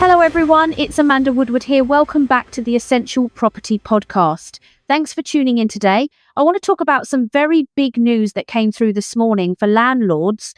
Hello everyone, it's Amanda Woodward here. Welcome back to the Essential Property Podcast. Thanks for tuning in today. I want to talk about some very big news that came through this morning for landlords,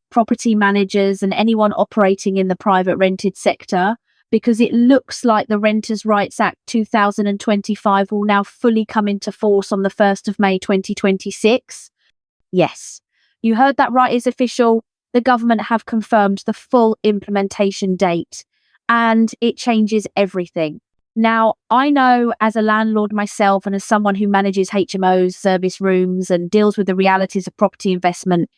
property managers and anyone operating in the private rented sector, because it looks like the Renters' Rights Act 2025 will now fully come into force on the 1st of May 2026. Yes, you heard that right, it's official. The government have confirmed the full implementation date. And it changes everything. Now, I know as a landlord myself and as someone who manages HMOs, service rooms, and deals with the realities of property investment,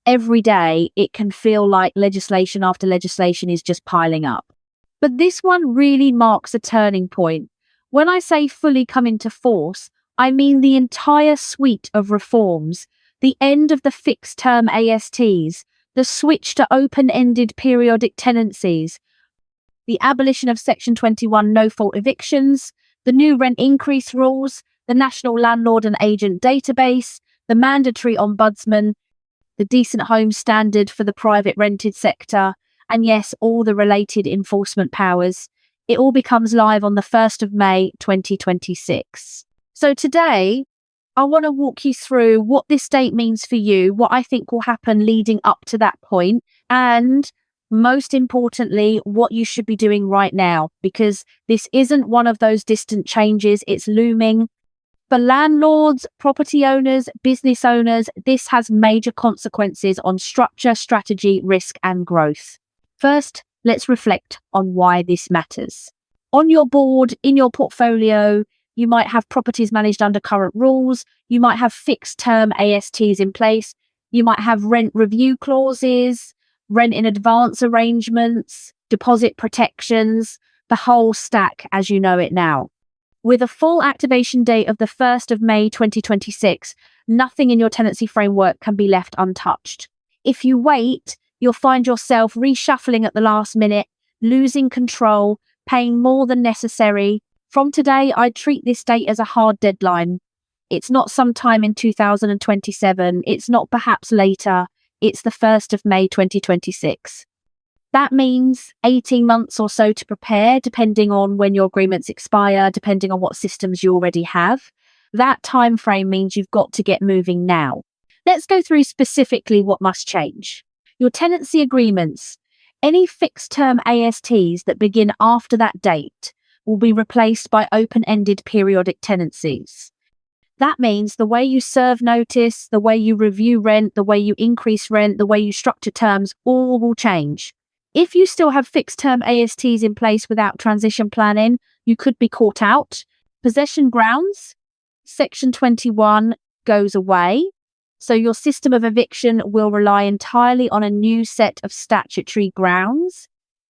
every day it can feel like legislation after legislation is just piling up. But this one really marks a turning point. When I say fully come into force, I mean the entire suite of reforms, the end of the fixed-term ASTs, the switch to open-ended periodic tenancies, the abolition of Section 21 no-fault evictions, the new rent increase rules, the national landlord and agent database, the mandatory ombudsman, the decent home standard for the private rented sector, and yes, all the related enforcement powers. It all becomes live on the 1st of May 2026. So today, I want to walk you through what this date means for you, what I think will happen leading up to that point, and most importantly, what you should be doing right now, because this isn't one of those distant changes, it's looming. For landlords, property owners, business owners, this has major consequences on structure, strategy, risk, and growth. First, let's reflect on why this matters. On your board, in your portfolio, you might have properties managed under current rules, you might have fixed-term ASTs in place, you might have rent review clauses, rent in advance arrangements, deposit protections, the whole stack as you know it now. With a full activation date of the 1st of May 2026, nothing in your tenancy framework can be left untouched. If you wait, you'll find yourself reshuffling at the last minute, losing control, paying more than necessary. From today, I treat this date as a hard deadline. It's not sometime in 2027, it's not perhaps later. It's the 1st of May 2026. That means 18 months or so to prepare, depending on when your agreements expire, depending on what systems you already have. That time frame means you've got to get moving now. Let's go through specifically what must change. Your tenancy agreements, any fixed-term ASTs that begin after that date will be replaced by open-ended periodic tenancies. That means the way you serve notice, the way you review rent, the way you increase rent, the way you structure terms, all will change. If you still have fixed-term ASTs in place without transition planning, you could be caught out. Possession grounds, Section 21 goes away. So your system of eviction will rely entirely on a new set of statutory grounds.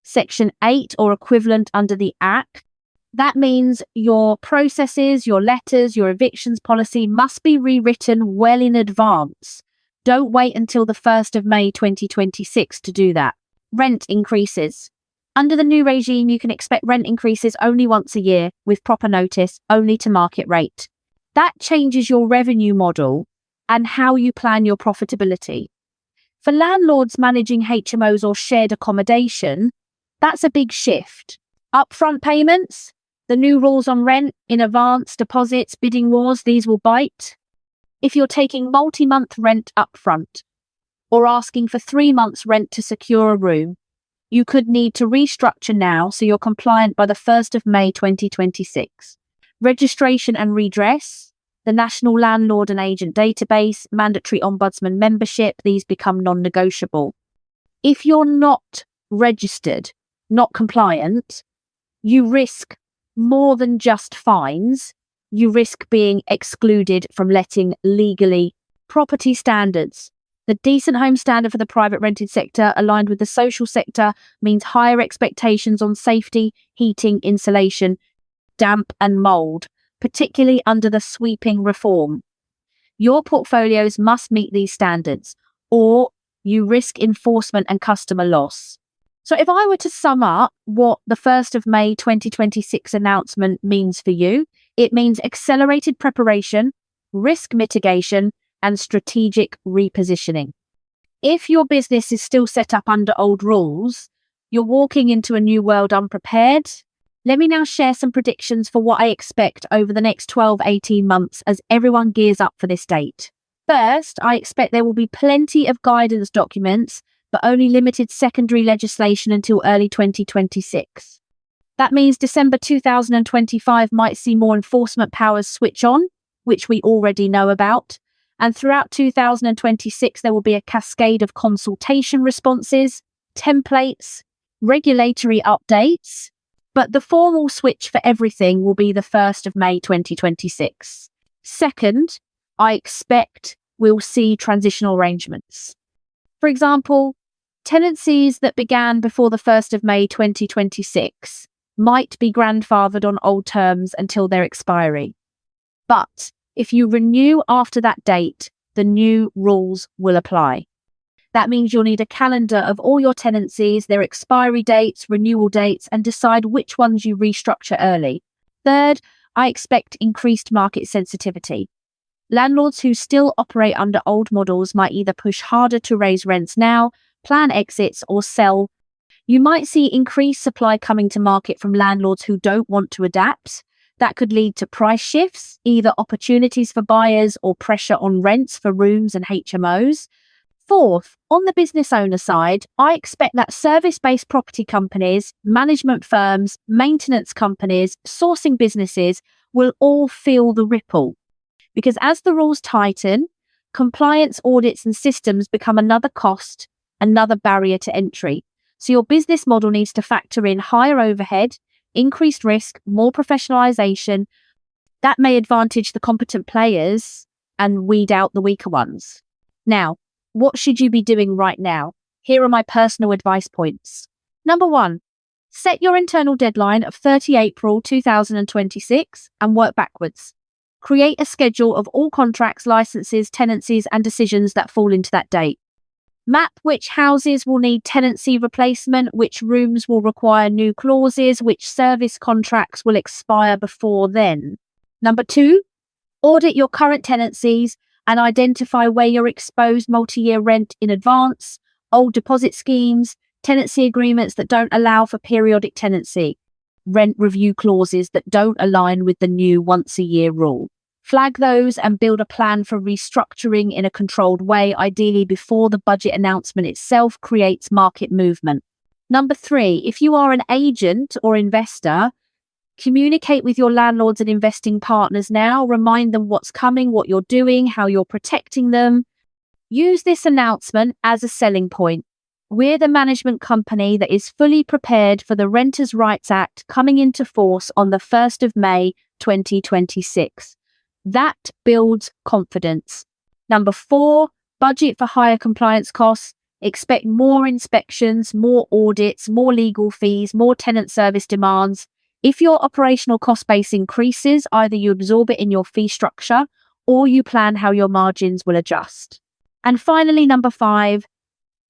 Section 8 or equivalent under the Act. That means your processes, your letters, your evictions policy must be rewritten well in advance. Don't wait until the 1st of May 2026 to do that. Rent increases. Under the new regime, you can expect rent increases only once a year with proper notice, only to market rate. That changes your revenue model and how you plan your profitability. For landlords managing HMOs or shared accommodation, that's a big shift. Upfront payments, the new rules on rent, in advance, deposits, bidding wars, these will bite. If you're taking multi-month rent upfront or asking for 3 months rent to secure a room, you could need to restructure now so you're compliant by the 1st of May 2026. Registration and redress, the national landlord and agent database, mandatory ombudsman membership, these become non-negotiable. If you're not registered, not compliant, you risk more than just fines, you risk being excluded from letting legally. Property standards. The decent home standard for the private rented sector aligned with the social sector means higher expectations on safety, heating, insulation, damp and mould, particularly under the sweeping reform. Your portfolios must meet these standards or you risk enforcement and customer loss. So if I were to sum up what the 1st of May 2026 announcement means for you, it means accelerated preparation, risk mitigation, and strategic repositioning. If your business is still set up under old rules, You're walking into a new world unprepared. Let me now share some predictions for what I expect over the next 12-18 months as everyone gears up for this date. First, I expect there will be plenty of guidance documents, but only limited secondary legislation until early 2026. That means December 2025 might see more enforcement powers switch on, which we already know about. And throughout 2026, there will be a cascade of consultation responses, templates, regulatory updates, but the formal switch for everything will be the 1st of May 2026. Second, I expect we'll see transitional arrangements. For example, tenancies that began before the 1st of May 2026 might be grandfathered on old terms until their expiry. But if you renew after that date, the new rules will apply. That means you'll need a calendar of all your tenancies, their expiry dates, renewal dates, and decide which ones you restructure early. Third, I expect increased market sensitivity. Landlords who still operate under old models might either push harder to raise rents now, plan exits, or sell. You might see increased supply coming to market from landlords who don't want to adapt. That could lead to price shifts, either opportunities for buyers or pressure on rents for rooms and HMOs. Fourth, on the business owner side, I expect that service-based property companies, management firms, maintenance companies, sourcing businesses will all feel the ripple. Because as the rules tighten, compliance audits and systems become another cost, another barrier to entry. So your business model needs to factor in higher overhead, increased risk, more professionalization. That may advantage the competent players and weed out the weaker ones. Now, what should you be doing right now? Here are my personal advice points. Number 1, set your internal deadline of 30 April 2026 and work backwards. Create a schedule of all contracts, licenses, tenancies, and decisions that fall into that date. Map which houses will need tenancy replacement, which rooms will require new clauses, which service contracts will expire before then. Number 2, audit your current tenancies and identify where you're exposed multi-year rent in advance, old deposit schemes, tenancy agreements that don't allow for periodic tenancy, rent review clauses that don't align with the new once-a-year rule. Flag those and build a plan for restructuring in a controlled way, ideally before the budget announcement itself creates market movement. Number 3, if you are an agent or investor, communicate with your landlords and investing partners now. Remind them what's coming, what you're doing, how you're protecting them. Use this announcement as a selling point. We're the management company that is fully prepared for the Renters' Rights Act coming into force on the 1st of May 2026. That builds confidence. Number 4, budget for higher compliance costs. Expect more inspections, more audits, more legal fees, more tenant service demands. If your operational cost base increases, either you absorb it in your fee structure or you plan how your margins will adjust. And finally, number 5,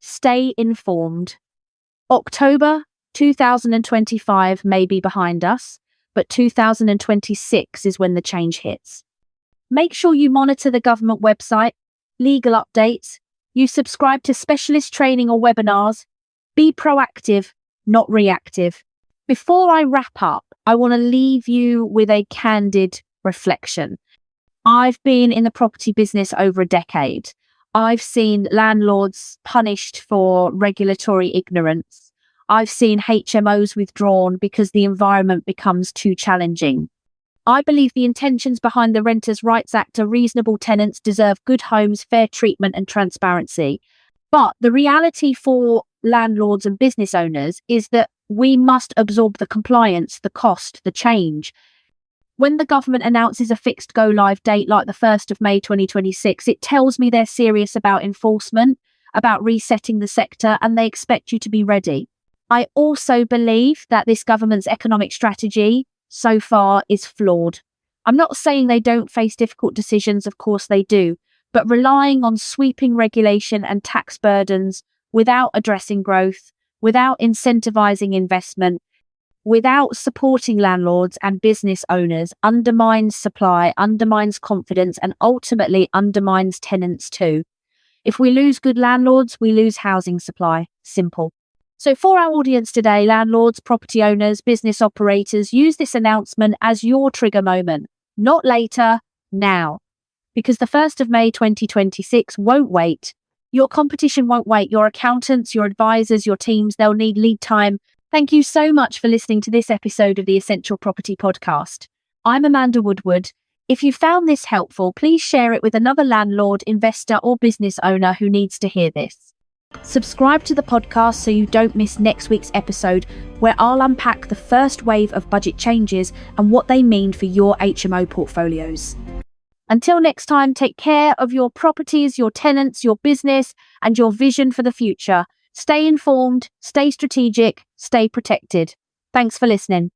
stay informed. October 2025 may be behind us, but 2026 is when the change hits. Make sure you monitor the government website, legal updates, you subscribe to specialist training or webinars. Be proactive, not reactive. Before I wrap up, I want to leave you with a candid reflection. I've been in the property business over a decade. I've seen landlords punished for regulatory ignorance. I've seen HMOs withdrawn because the environment becomes too challenging. I believe the intentions behind the Renters' Rights Act are reasonable. Tenants deserve good homes, fair treatment and transparency. But the reality for landlords and business owners is that we must absorb the compliance, the cost, the change. When the government announces a fixed go-live date like the 1st of May 2026, it tells me they're serious about enforcement, about resetting the sector, and they expect you to be ready. I also believe that this government's economic strategy so far is flawed. I'm not saying they don't face difficult decisions, of course they do, but relying on sweeping regulation and tax burdens without addressing growth, without incentivizing investment, without supporting landlords and business owners undermines supply, undermines confidence, and ultimately undermines tenants too. If we lose good landlords, we lose housing supply. Simple. So for our audience today, landlords, property owners, business operators, use this announcement as your trigger moment. Not later, now. Because the 1st of May 2026 won't wait. Your competition won't wait. Your accountants, your advisors, your teams, they'll need lead time. Thank you so much for listening to this episode of the Essential Property Podcast. I'm Amanda Woodward. If you found this helpful, please share it with another landlord, investor, or business owner who needs to hear this. Subscribe to the podcast so you don't miss next week's episode, where I'll unpack the first wave of budget changes and what they mean for your HMO portfolios. Until next time, take care of your properties, your tenants, your business, and your vision for the future. Stay informed, stay strategic, stay protected. Thanks for listening.